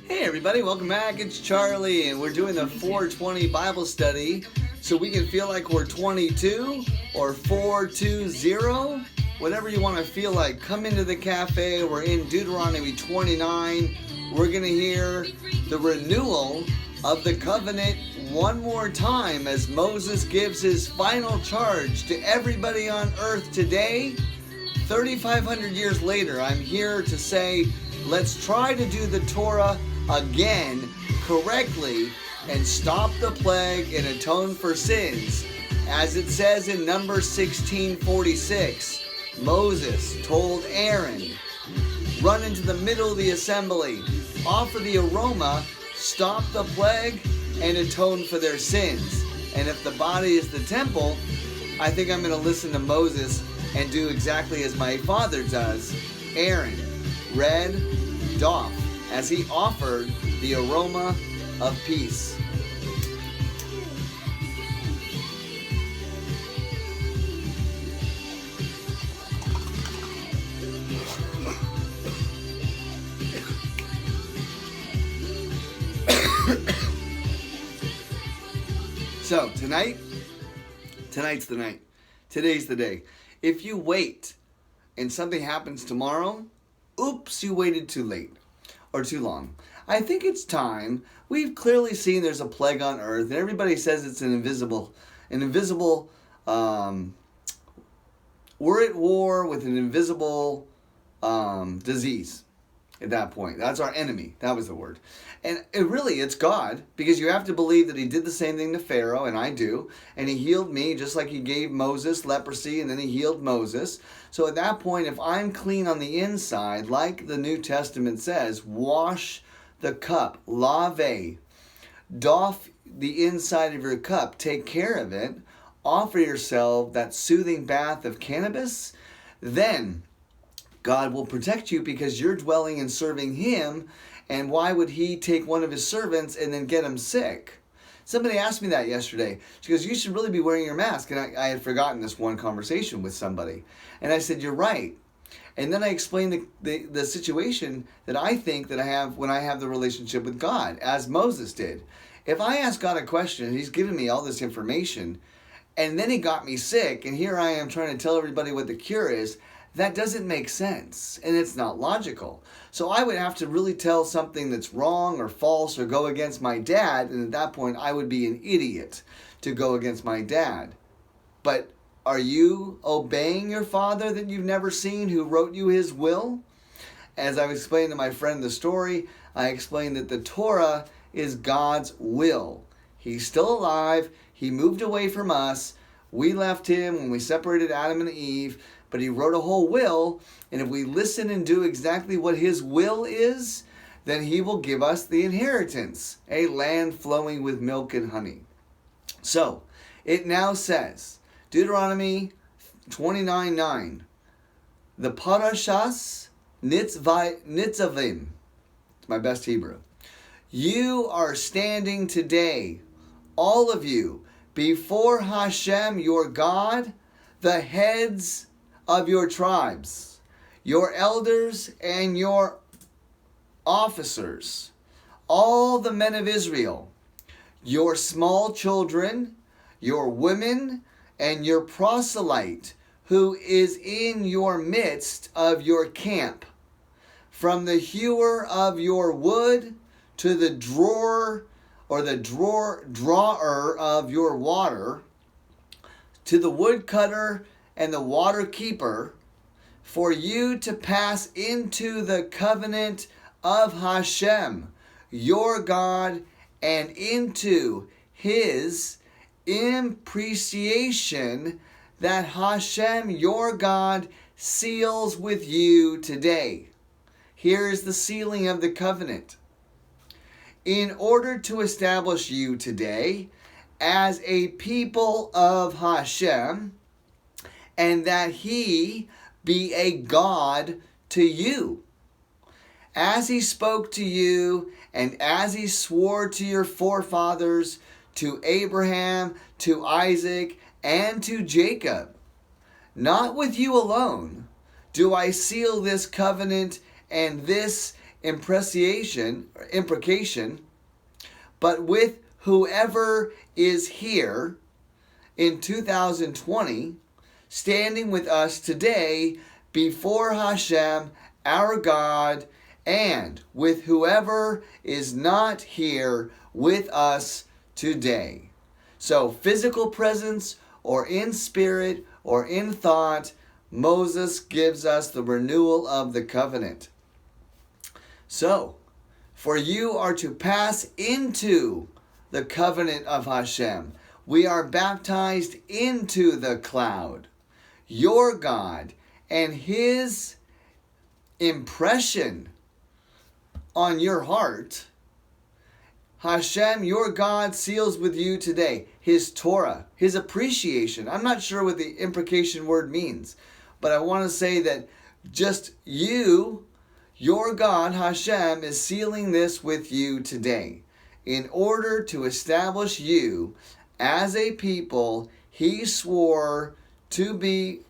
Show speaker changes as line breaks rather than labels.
Hey everybody, welcome back. It's Charlie and we're doing the 420 Bible study so we can feel like we're 22 or 420, whatever you want to feel like. Come into the cafe. We're in Deuteronomy 29. We're going to hear the renewal of the covenant one more time as Moses gives his final charge to everybody on earth today. 3,500 years later, I'm here to say, let's try to do the Torah again correctly and stop the plague and atone for sins. As it says in Numbers 16:46, Moses told Aaron, run into the middle of the assembly, offer the aroma, stop the plague, and atone for their sins. And if the body is the temple, I think I'm going to listen to Moses and do exactly as my father does. Aaron read doff as he offered the aroma of peace. So tonight's the night. Today's the day. If you wait and something happens tomorrow, oops, you waited too late or too long. I think it's time. We've clearly seen there's a plague on earth, and everybody says it's an invisible, we're at war with an invisible disease at that point. That's our enemy. That was the word. And it's God, because you have to believe that he did the same thing to Pharaoh, and I do, and he healed me just like he gave Moses leprosy, and then he healed Moses. So at that point, if I'm clean on the inside, like the New Testament says, wash the cup, lave, doff the inside of your cup, take care of it, offer yourself that soothing bath of cannabis, then God will protect you because you're dwelling and serving him. And why would he take one of his servants and then get him sick? Somebody asked me that yesterday. She goes, you should really be wearing your mask. And I had forgotten this one conversation with somebody. And I said, you're right. And then I explained the situation that I think that I have when I have the relationship with God, as Moses did. If I ask God a question, he's given me all this information, and then he got me sick, and here I am trying to tell everybody what the cure is, that doesn't make sense, and it's not logical. So I would have to really tell something that's wrong or false or go against my dad, and at that point I would be an idiot to go against my dad. But are you obeying your father that you've never seen who wrote you his will? As I was explaining to my friend the story, I explained that the Torah is God's will. He's still alive. He moved away from us. We left him when we separated Adam and Eve. But he wrote a whole will, and if we listen and do exactly what his will is, then he will give us the inheritance, a land flowing with milk and honey. So, it now says, Deuteronomy 29:9, the Parashas Nitzavim, it's my best Hebrew. You are standing today, all of you, before Hashem, your God, the heads of your tribes, your elders and your officers, all the men of Israel, your small children, your women, and your proselyte who is in your midst of your camp, from the hewer of your wood to the drawer or the drawer of your water, to the woodcutter and the water keeper, for you to pass into the covenant of Hashem, your God, and into his imprecation that Hashem, your God, seals with you today. Here is the sealing of the covenant. In order to establish you today as a people of Hashem, and that he be a God to you, as he spoke to you and as he swore to your forefathers, to Abraham, to Isaac, and to Jacob. Not with you alone do I seal this covenant and this imprecation, but with whoever is here in 2020, standing with us today before Hashem, our God, and with whoever is not here with us today. So physical presence or in spirit or in thought, Moses gives us the renewal of the covenant. So, for you are to pass into the covenant of Hashem. We are baptized into the cloud. Your God and His impression on your heart, Hashem, your God, seals with you today. His Torah, His appreciation. I'm not sure what the imprecation word means, but I want to say that just you, your God, Hashem, is sealing this with you today in order to establish you as a people He swore to be